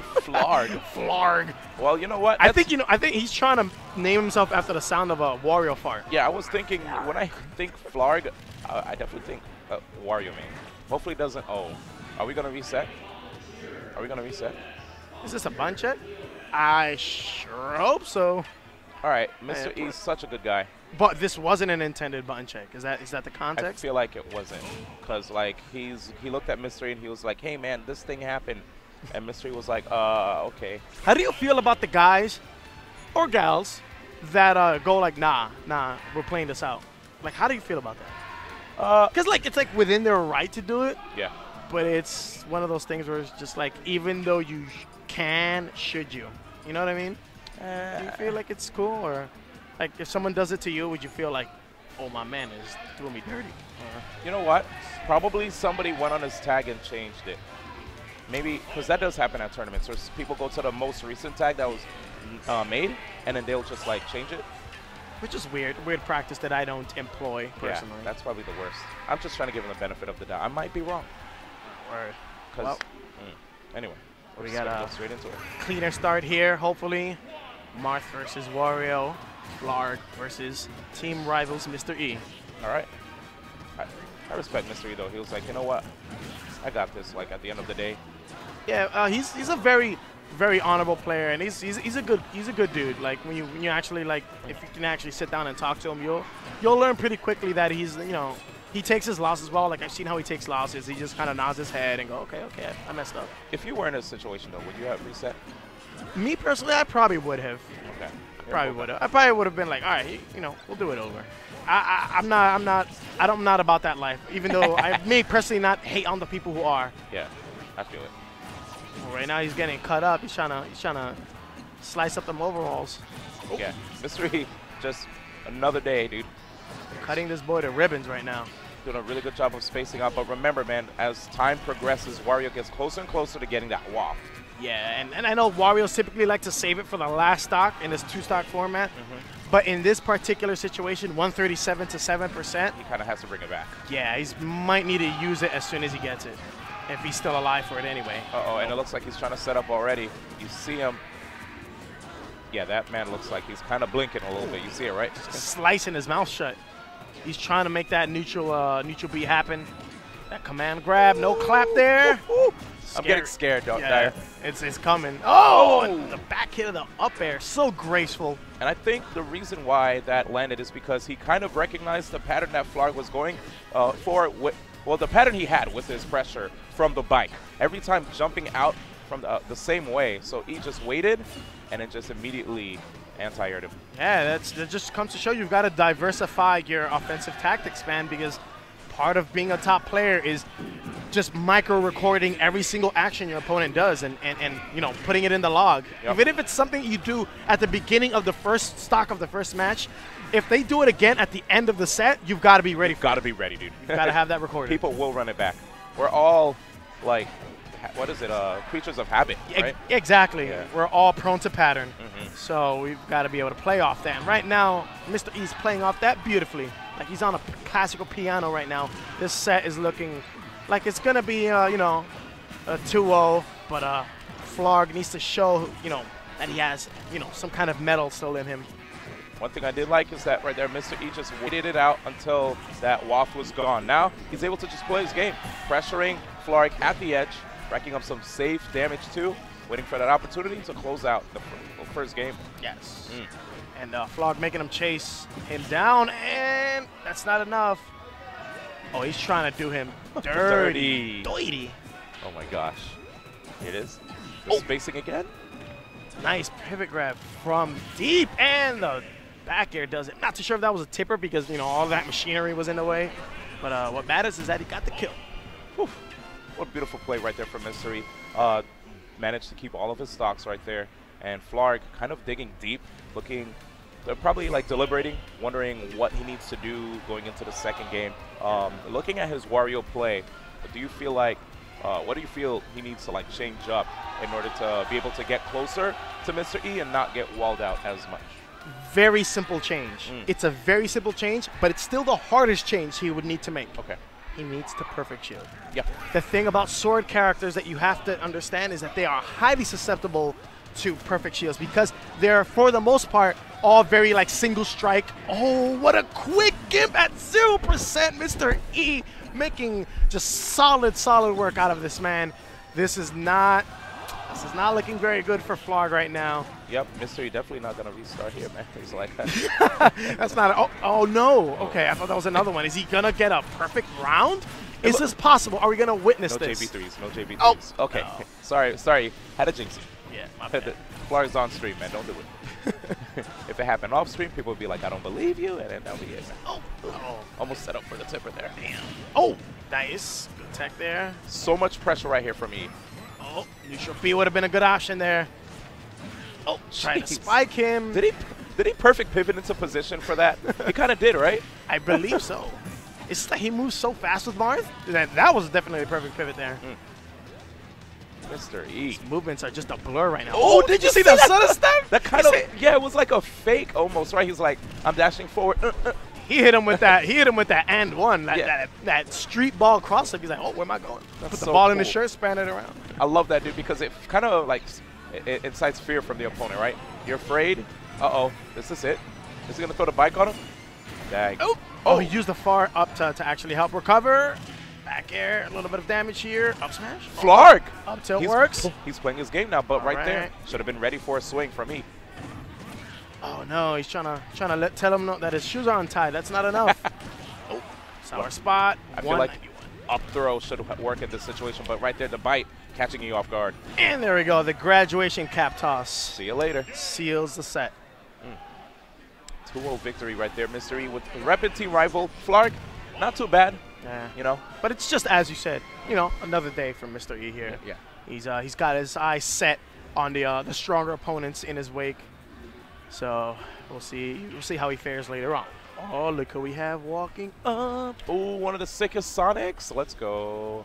Flarg. Flarg. Well, you know what? I think he's trying to name himself after the sound of a Wario fart. Yeah, I was thinking, when I think Flarg, I definitely think Wario, man. Hopefully it doesn't. Oh, are we going to reset? Are we going to reset? Is this a bun check? I sure hope so. All right, Mr. E's such a good guy. But this wasn't an intended button check. Is that the context? I feel like it wasn't, because like he looked at Mr. E and he was like, "Hey man, this thing happened," and Mr. E was like, okay." How do you feel about the guys or gals that go like, nah, we're playing this out? Like, how do you feel about that? Because like it's like within their right to do it. Yeah. But it's one of those things where it's just like, even though you can, should you? You know what I mean? Do you feel like it's cool, or like if someone does it to you, would you feel like, oh, my man is doing me dirty? You know what? Probably somebody went on his tag and changed it. Maybe, because that does happen at tournaments, where people go to the most recent tag that was made, and then they'll just like change it. Which is weird practice that I don't employ personally. Yeah, that's probably the worst. I'm just trying to give him the benefit of the doubt. I might be wrong. Word. Well, anyway, we got go straight into it. Cleaner start here, hopefully. Marth versus Wario. Flarg versus team rivals Mr. E. All right. I respect Mr. E, though. He was like, you know what? I got this, like, at the end of the day. Yeah, he's a very, very honorable player, and he's a good dude. Like, when you actually, like, if you can actually sit down and talk to him, you'll learn pretty quickly that he's, you know, he takes his losses well. Like, I've seen how he takes losses. He just kind of nods his head and go, okay, I messed up. If you were in a situation, though, would you have reset? Me personally, I probably would have. Okay. Probably would have. I probably would have been like, all right, you know, we'll do it over. I'm not about that life. Even though I may personally not hate on the people who are. Yeah, I feel it. Well, right now he's getting cut up. He's trying to slice up them overalls. Oh. Yeah, Mr. E, just another day, dude. Cutting this boy to ribbons right now. Doing a really good job of spacing out. But remember, man, as time progresses, Wario gets closer and closer to getting that waft. Yeah, and I know Wario's typically like to save it for the last stock in this two-stock format. But in this particular situation, 137 to 7%. He kind of has to bring it back. Yeah, he might need to use it as soon as he gets it, if he's still alive for it anyway. Uh-oh, and it looks like he's trying to set up already. You see him. Yeah, that man looks like he's kind of blinking a little bit. You see it, right? Just slicing his mouth shut. He's trying to make that neutral B happen. That command grab, no clap there. I'm getting scared, dog. Yeah, it's coming. Oh, and the back hit of the up air, so graceful. And I think the reason why that landed is because he kind of recognized the pattern that Flarg was going for. Well, the pattern he had with his pressure from the bike. Every time jumping out from the same way. So he just waited, and it just immediately anti-aired him. Yeah, that just comes to show you've got to diversify your offensive tactics, man, because part of being a top player is just micro-recording every single action your opponent does and you know, putting it in the log. Yep. Even if it's something you do at the beginning of the first stock of the first match, if they do it again at the end of the set, you've got to be ready for it. Got to be ready, dude. You've got to have that recorded. People will run it back. We're all, like, what is it, creatures of habit, right? Exactly. Yeah. We're all prone to pattern. So we've got to be able to play off that. And right now, Mr. E's playing off that beautifully. Like, he's on a classical piano right now. This set is looking like it's going to be, you know, a 2-0. But Flarg needs to show, you know, that he has, you know, some kind of metal still in him. One thing I did like is that right there, Mr. E just waited it out until that waft was gone. Now he's able to just play his game, pressuring Flarg at the edge, racking up some safe damage too, waiting for that opportunity to close out the first game. Yes. And Flarg making him chase him down, and that's not enough. Oh, he's trying to do him dirty. Oh my gosh. Here it is. The spacing again. Nice pivot grab from deep, and the back air does it. Not too sure if that was a tipper because, you know, all that machinery was in the way. But what matters is that he got the kill. Whew. What a beautiful play right there from Mr. E. Managed to keep all of his stocks right there. And Flarg kind of digging deep, looking, probably like deliberating, wondering what he needs to do going into the second game. Looking at his Wario play, do you feel like, what do you feel he needs to like change up in order to be able to get closer to Mr. E and not get walled out as much? Very simple change. It's a very simple change, but it's still the hardest change he would need to make. Okay. he needs to perfect shield. Yep. The thing about sword characters that you have to understand is that they are highly susceptible to perfect shields because they're, for the most part, all very like single strike. Oh, what a quick gimp at 0%. Mr. E making just solid work out of this man. This is not looking very good for Flarg right now. Yep, Mr. E definitely not gonna restart here, man. He's like, that's not. Oh no. Okay, I thought that was another one. Is he gonna get a perfect round? Is this possible? Are we gonna witness this? No JB3s. No JB3s. Oh. Okay. No. Sorry. Had a jinx. Yeah, my bad. Flarg's on stream, man. Don't do it. If it happened off stream, people would be like, I don't believe you, and then that'll be it. Oh. Almost set up for the tipper there. Damn. Oh, nice. Good tech there. So much pressure right here from E. Oh, neutral B would have been a good option there. Oh, trying to spike him. Did he perfect pivot into position for that? He kind of did, right? I believe so. It's like he moves so fast with Marth. That was definitely a perfect pivot there. Mr. E. His movements are just a blur right now. Oh, did you see that sudden step? That kind of, yeah, it was like a fake almost, right? He's like, I'm dashing forward. He hit him with that. He hit him with that and one. That street ball cross up. He's like, oh, where am I going? That's Put the so ball in cool. his shirt, span it around. I love that, dude, because it kind of like it incites fear from the opponent, right? You're afraid. Uh-oh, this is it. Is he gonna throw the bike on him? Dang. Oh, he used the far up to actually help recover. Back air, a little bit of damage here. Up smash. Flarg! Up tilt works. He's playing his game now, but All right there, should have been ready for a swing from me. Oh no, he's trying to tell him that his shoes are untied. That's not enough. Oh, sour spot. I feel like up throw should work in this situation, but right there, the bite catching you off guard. And there we go, the graduation cap toss. See you later. Seals the set. 2-0 victory right there, Mr. E with rep and team rival Flarg. Not too bad. Yeah. You know, but it's just as you said. You know, another day for Mr. E here. Yeah. He's got his eyes set on the stronger opponents in his wake. So we'll see how he fares later on. Oh, look who we have walking up. Oh, one of the sickest Sonics. Let's go.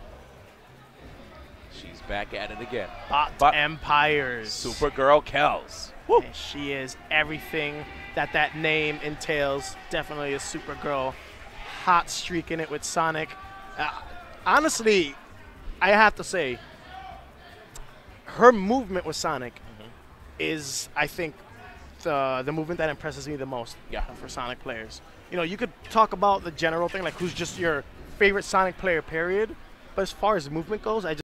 She's back at it again. Bot Empires. Supergirl Kells. Woo. And she is everything that name entails. Definitely a Supergirl. Hot streak in it with Sonic. Honestly, I have to say, her movement with Sonic is, I think, the movement that impresses me the most for Sonic players. You know, you could talk about the general thing, like who's just your favorite Sonic player, period. But as far as movement goes, I just